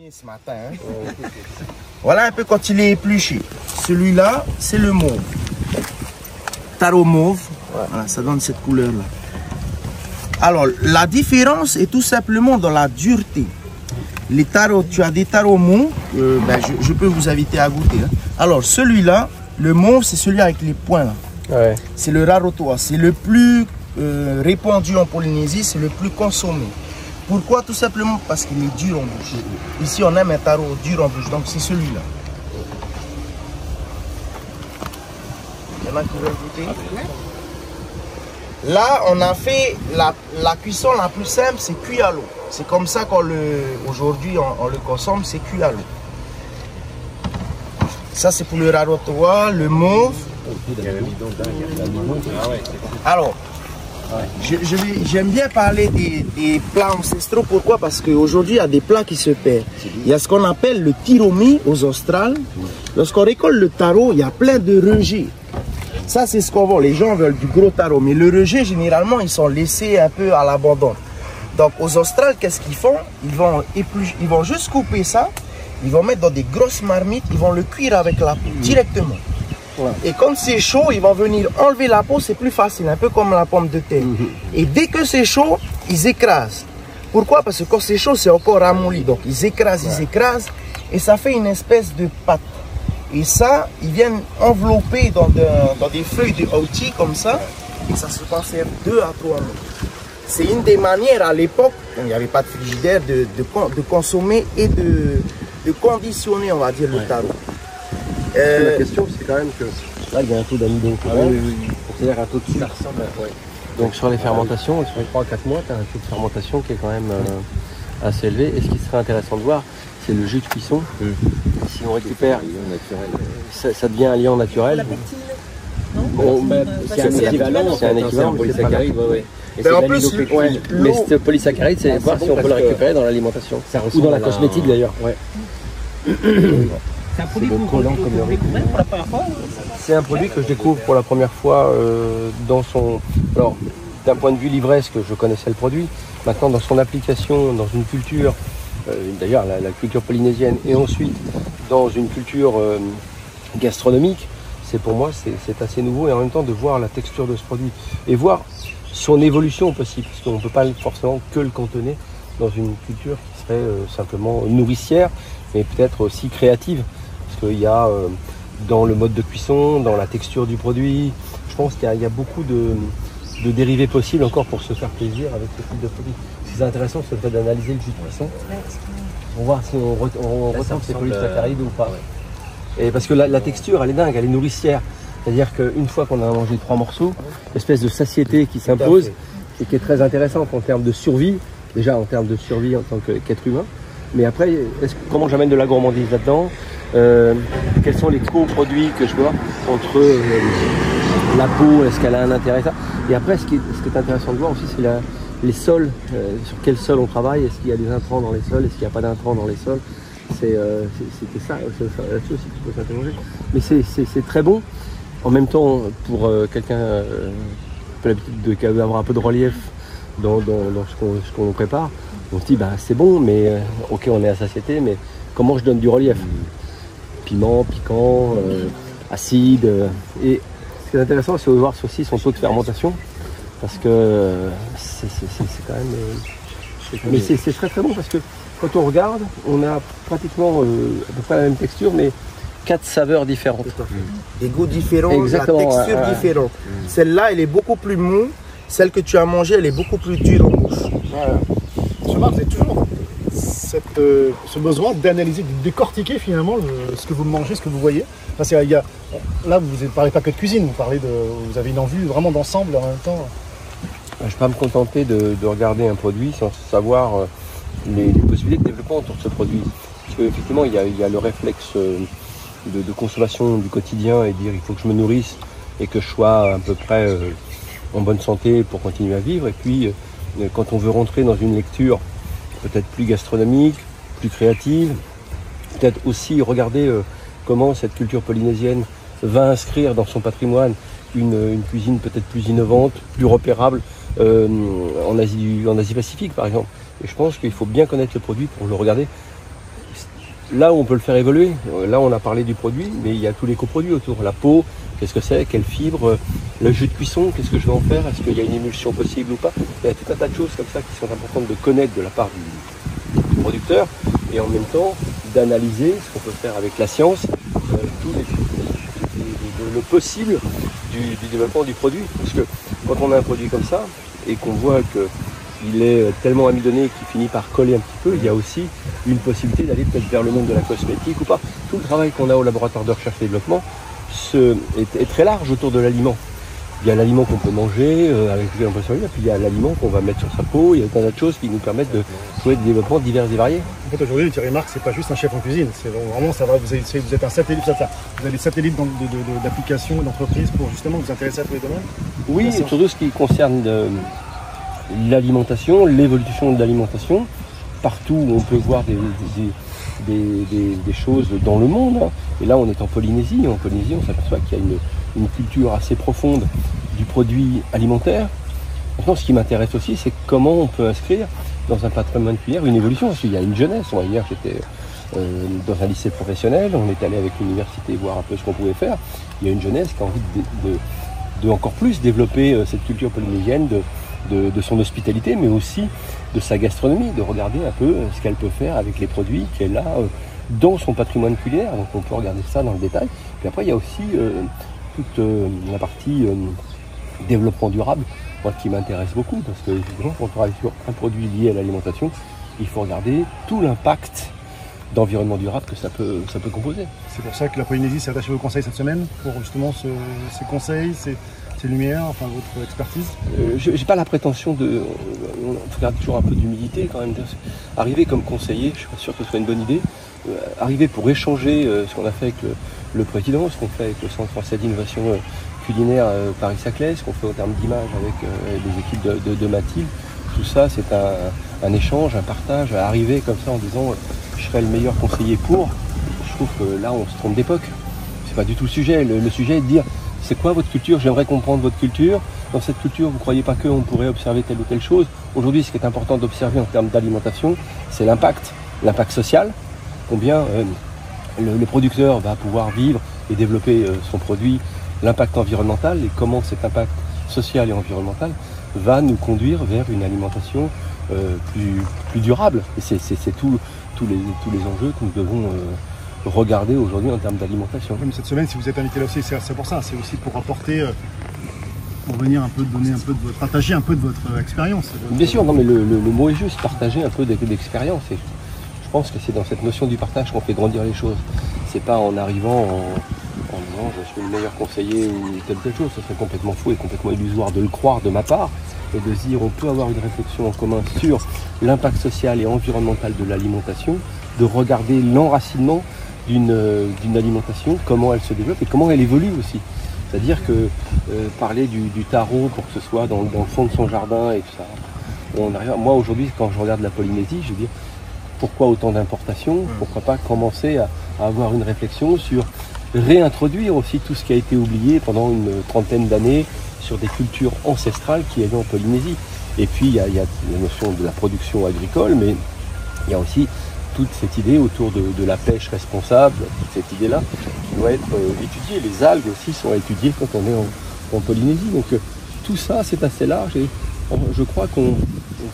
Ce matin, hein. Voilà un peu quand il est épluché. Celui-là, c'est le mauve. Taro mauve. Voilà, ça donne cette couleur-là. Alors, la différence est tout simplement dans la dureté. Les tarots, tu as des tarots mous, je peux vous inviter à goûter. Hein. Alors, celui-là, le mauve, c'est celui avec les points là. Ouais. C'est le rarotoa. C'est le plus répandu en Polynésie, c'est le plus consommé. Pourquoi? Tout simplement parce qu'il est dur en bouche. Ici, on aime un taro dur en bouche, donc c'est celui-là. Il y en a qui veulent goûter? Là, on a fait la cuisson la plus simple, c'est cuit à l'eau. C'est comme ça qu'aujourd'hui on le consomme, c'est cuit à l'eau. Ça, c'est pour le rarotoa, le mauve. Alors, j'aime bien parler des plats ancestraux. Pourquoi? Parce qu'aujourd'hui, il y a des plats qui se perdent. Il y a ce qu'on appelle le tiromi aux Australes. Lorsqu'on récolte le taro, il y a plein de rejets. Ça, c'est ce qu'on vend. Les gens veulent du gros taro. Mais le rejet, généralement, ils sont laissés un peu à l'abandon. Donc, aux Australes, qu'est-ce qu'ils font? Ils vont juste couper ça. Ils vont mettre dans des grosses marmites. Ils vont le cuire avec la peau directement. Ouais. Et quand c'est chaud, ils vont venir enlever la peau, c'est plus facile, un peu comme la pomme de terre. Et dès que c'est chaud, ils écrasent. Pourquoi? Parce que quand c'est chaud, c'est encore ramolli. Donc ils écrasent, et ça fait une espèce de pâte. Et ça, ils viennent envelopper dans des feuilles de hautie comme ça, et ça se conserve 2 à 3 mois. C'est une des manières à l'époque, il n'y avait pas de frigidaire, de consommer et de conditionner, on va dire, le taro. La question, c'est quand même que là, il y a un taux d'amidon. C'est-à-dire un taux de sucre. Donc sur les fermentations, sur les 3 à 4 mois, tu as un taux de fermentation qui est quand même assez élevé. Et ce qui serait intéressant de voir, c'est le jus de cuisson. Si on récupère, ça devient un liant naturel. C'est un équivalent, polysaccharide. Mais en plus, mais ce polysaccharide, c'est voir si on peut le récupérer dans l'alimentation. Ou dans la cosmétique d'ailleurs. C'est un produit que vous découvrez pour la première fois? C'est un produit que je découvre pour la première fois dans son... Alors, d'un point de vue livresque, je connaissais le produit. Maintenant, dans son application, dans une culture, d'ailleurs la culture polynésienne, et ensuite dans une culture gastronomique, pour moi, c'est assez nouveau. Et en même temps, de voir la texture de ce produit et voir son évolution possible. Parce qu'on ne peut pas forcément que le cantonner dans une culture qui serait simplement nourricière, mais peut-être aussi créative. Parce qu'il y a dans le mode de cuisson, dans la texture du produit, je pense qu'il y a beaucoup de dérivés possibles encore pour se faire plaisir avec ce type de produit. Ce qui est intéressant, c'est le fait d'analyser le jus de cuisson pour voir si on ressent ces polysaccharides ou pas. Et parce que la texture, elle est dingue, elle est nourricière. C'est-à-dire qu'une fois qu'on a mangé 3 morceaux, l'espèce de satiété qui s'impose et qui est très intéressante en termes de survie, déjà en termes de survie en tant qu'être humain. Mais après, comment j'amène de la gourmandise là-dedans? Quels sont les coproduits que je vois entre la peau, est-ce qu'elle a un intérêt, ça. Et après, ce qui est intéressant de voir aussi, c'est les sols, sur quel sol on travaille, est-ce qu'il y a des intrants dans les sols, est-ce qu'il n'y a pas d'intrants dans les sols. C'était ça, là-dessus aussi qu'il faut s'interroger. Mais c'est très bon. En même temps, pour quelqu'un qui a l'habitude d'avoir un peu de relief dans ce qu'on prépare, on se dit, bah, c'est bon, mais ok, on est à satiété, mais comment je donne du relief? Piment, piquant, acide. Et ce qui est intéressant, c'est de voir aussi son taux de fermentation, parce que c'est quand même... mais c'est très très bon, parce que quand on regarde, on a pratiquement à peu près la même texture, mais 4 saveurs différentes. Des goûts différents, exactement, la texture différente. Celle-là, elle est beaucoup plus mou. Celle que tu as mangée, elle est beaucoup plus dure en bouche. Je remarque, vous avez toujours ce besoin d'analyser, de décortiquer finalement ce que vous mangez, ce que vous voyez. Parce que là, vous ne parlez pas que de cuisine, vous avez une envie vraiment d'ensemble en même temps. Je ne vais pas me contenter de regarder un produit sans savoir les possibilités de développement autour de ce produit. Parce qu'effectivement, il y a le réflexe de consommation du quotidien et dire il faut que je me nourrisse et que je sois à peu près en bonne santé pour continuer à vivre. Et puis, quand on veut rentrer dans une lecture peut-être plus gastronomique, plus créative, peut-être aussi regarder comment cette culture polynésienne va inscrire dans son patrimoine une cuisine peut-être plus innovante, plus repérable en Asie Pacifique par exemple. Et je pense qu'il faut bien connaître le produit pour le regarder là où on peut le faire évoluer, là on a parlé du produit, mais il y a tous les coproduits autour. La peau, qu'est-ce que c'est, quelle fibre, le jus de cuisson, qu'est-ce que je vais en faire, est-ce qu'il y a une émulsion possible ou pas. Il y a tout un tas de choses comme ça qui sont importantes de connaître de la part du producteur, et en même temps d'analyser ce qu'on peut faire avec la science, le possible du développement du produit. Parce que quand on a un produit comme ça, et qu'on voit qu'il est tellement amidonné qu'il finit par coller un petit peu, il y a aussi une possibilité d'aller peut-être vers le monde de la cosmétique ou pas. Tout le travail qu'on a au laboratoire de recherche et développement est très large autour de l'aliment. Il y a l'aliment qu'on peut manger avec lequel on peut survivre, puis il y a l'aliment qu'on va mettre sur sa peau, il y a plein d'autres choses qui nous permettent de trouver des développements divers et variés. En fait, aujourd'hui, Thierry Marx, c'est pas juste un chef en cuisine, c'est vraiment, ça va, vous êtes un satellite, vous avez des satellites d'applications et d'entreprises pour justement vous intéresser à tous les domaines. Oui, et surtout ce qui concerne l'alimentation, l'évolution de l'alimentation, partout où on peut voir des choses dans le monde. Et là, on est en Polynésie. En Polynésie, on s'aperçoit qu'il y a une culture assez profonde du produit alimentaire. Maintenant, ce qui m'intéresse aussi, c'est comment on peut inscrire dans un patrimoine culinaire une évolution. Parce qu'il y a une jeunesse. Hier, j'étais dans un lycée professionnel. On est allé avec l'université voir un peu ce qu'on pouvait faire. Il y a une jeunesse qui a envie de encore plus développer cette culture polynésienne de son hospitalité, mais aussi de sa gastronomie, de regarder un peu ce qu'elle peut faire avec les produits qu'elle a dans son patrimoine culinaire. Donc on peut regarder ça dans le détail. Puis après, il y a aussi toute la partie développement durable, moi, qui m'intéresse beaucoup, parce que évidemment, quand on travaille sur un produit lié à l'alimentation, il faut regarder tout l'impact d'environnement durable que ça peut composer. C'est pour ça que la Polynésie s'est attachée au conseil cette semaine, pour justement ces conseils, ces lumières, enfin votre expertise. J'ai pas la prétention de... On faut garder toujours un peu d'humilité quand même. Arriver comme conseiller, je suis pas sûr que ce soit une bonne idée. Arriver pour échanger ce qu'on a fait avec le président, ce qu'on fait avec le Centre français d'innovation culinaire Paris-Saclay, ce qu'on fait en termes d'image avec les équipes de Mathilde. Tout ça, c'est un échange, un partage. Arriver comme ça en disant je serai le meilleur conseiller pour. Je trouve que là, on se trompe d'époque. C'est pas du tout le sujet. Le sujet est de dire c'est quoi votre culture? J'aimerais comprendre votre culture. Dans cette culture, vous ne croyez pas qu'on pourrait observer telle ou telle chose? Aujourd'hui, ce qui est important d'observer en termes d'alimentation, c'est l'impact social. Combien le producteur va pouvoir vivre et développer son produit, l'impact environnemental et comment cet impact social et environnemental va nous conduire vers une alimentation plus durable. Et c'est tous les enjeux que nous devons regarder aujourd'hui en termes d'alimentation. Comme cette semaine, si vous êtes invité là aussi, c'est pour ça, c'est aussi pour apporter, pour venir un peu donner un peu de votre, partager un peu de votre expérience. Bien sûr, non mais le mot est juste, partager un peu d'expérience. Et je pense que c'est dans cette notion du partage qu'on fait grandir les choses. C'est pas en arrivant en disant je suis le meilleur conseiller ou telle chose, ce serait complètement fou et complètement illusoire de le croire de ma part, et de se dire on peut avoir une réflexion en commun sur l'impact social et environnemental de l'alimentation, de regarder l'enracinement d'une alimentation, comment elle se développe et comment elle évolue aussi. C'est-à-dire que parler du taro pour que ce soit dans le fond de son jardin et tout ça, on arrive. Moi aujourd'hui, quand je regarde la Polynésie, je veux dire pourquoi autant d'importations, pourquoi pas commencer à avoir une réflexion sur réintroduire aussi tout ce qui a été oublié pendant une trentaine d'années sur des cultures ancestrales qu'il y avait en Polynésie. Et puis il y a la notion de la production agricole, mais il y a aussi toute cette idée autour de la pêche responsable, toute cette idée-là qui doit être étudiée. Les algues aussi sont étudiées quand on est en Polynésie. Donc tout ça, c'est assez large et je crois qu'on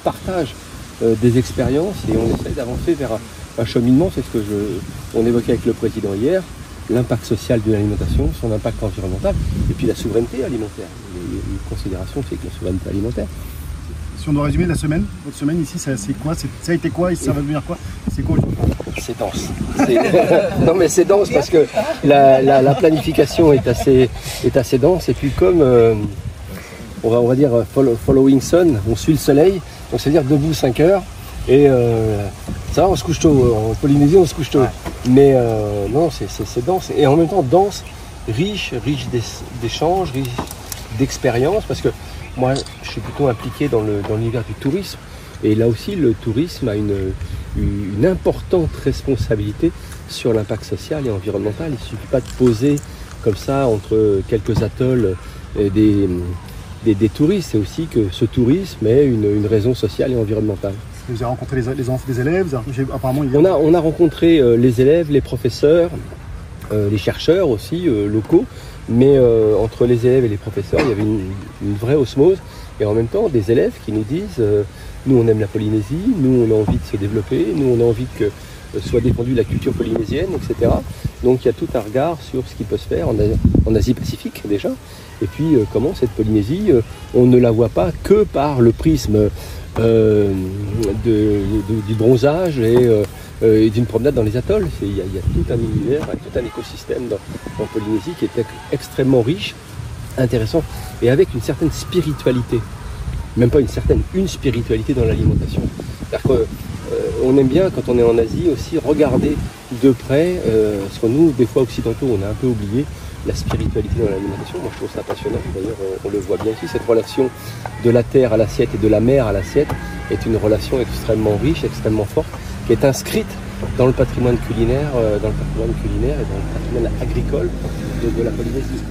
partage des expériences et on essaie d'avancer vers un cheminement. C'est ce que on évoquait avec le président hier, l'impact social de l'alimentation, son impact environnemental et puis la souveraineté alimentaire. Une considération, c'est que la souveraineté alimentaire. Si on doit résumer la semaine, votre semaine ici, c'est quoi? Ça a été quoi et ça va devenir quoi? C'est quoi? C'est dense. Non mais c'est dense parce que la planification est assez dense et puis comme on va dire following sun, on suit le soleil, donc c'est-à-dire debout 5 heures et ça va, on se couche tôt, en Polynésie on se couche tôt, mais non c'est dense et en même temps dense, riche d'échanges, riche d'expériences parce que moi, je suis plutôt impliqué dans l'univers du tourisme. Et là aussi, le tourisme a une importante responsabilité sur l'impact social et environnemental. Il ne suffit pas de poser comme ça entre quelques atolls des touristes. C'est aussi que ce tourisme ait une raison sociale et environnementale. Vous avez rencontré les enfants des élèves, apparemment il y a... On a rencontré les élèves, les professeurs, les chercheurs aussi locaux, mais entre les élèves et les professeurs, il y avait une vraie osmose, et en même temps des élèves qui nous disent nous on aime la Polynésie, nous on a envie de se développer, nous on a envie que soit défendue la culture polynésienne, etc. Donc il y a tout un regard sur ce qui peut se faire en Asie-Pacifique déjà, et puis comment cette Polynésie, on ne la voit pas que par le prisme du bronzage et d'une promenade dans les atolls. Il y a tout un univers, tout un écosystème en Polynésie qui est extrêmement riche, intéressant, et avec une certaine spiritualité. Même pas une spiritualité dans l'alimentation. C'est-à-dire qu'on aime bien, quand on est en Asie, aussi regarder de près, parce que nous, des fois occidentaux, on a un peu oublié la spiritualité dans l'alimentation. Moi, je trouve ça passionnant. D'ailleurs, on le voit bien ici, cette relation de la terre à l'assiette et de la mer à l'assiette est une relation extrêmement riche, extrêmement forte, qui est inscrite dans le patrimoine culinaire, et dans le patrimoine agricole de la Polynésie.